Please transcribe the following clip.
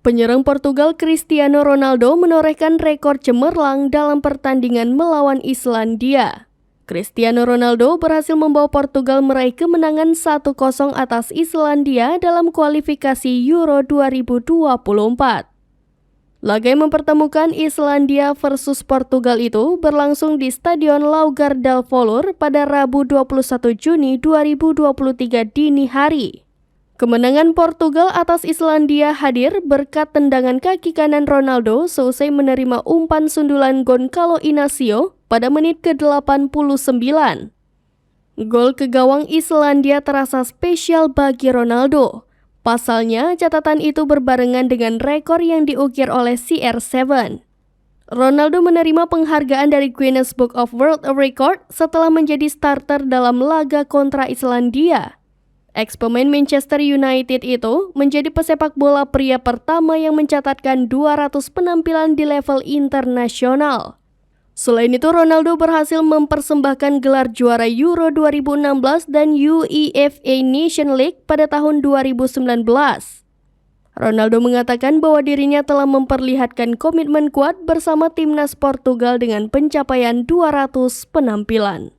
Penyerang Portugal Cristiano Ronaldo menorehkan rekor cemerlang dalam pertandingan melawan Islandia. Cristiano Ronaldo berhasil membawa Portugal meraih kemenangan 1-0 atas Islandia dalam kualifikasi Euro 2024. Laga yang mempertemukan Islandia versus Portugal itu berlangsung di Stadion Laugardalsvöllur pada Rabu 21 Juni 2023 dini hari. Kemenangan Portugal atas Islandia hadir berkat tendangan kaki kanan Ronaldo seusai menerima umpan sundulan Gonçalo Inácio pada menit ke-89. Gol ke gawang Islandia terasa spesial bagi Ronaldo. Pasalnya, catatan itu berbarengan dengan rekor yang diukir oleh CR7. Ronaldo menerima penghargaan dari Guinness Book of World Record setelah menjadi starter dalam laga kontra Islandia. Ex-pemain Manchester United itu menjadi pesepak bola pria pertama yang mencatatkan 200 penampilan di level internasional. Selain itu, Ronaldo berhasil mempersembahkan gelar juara Euro 2016 dan UEFA Nation League pada tahun 2019. Ronaldo mengatakan bahwa dirinya telah memperlihatkan komitmen kuat bersama timnas Portugal dengan pencapaian 200 penampilan.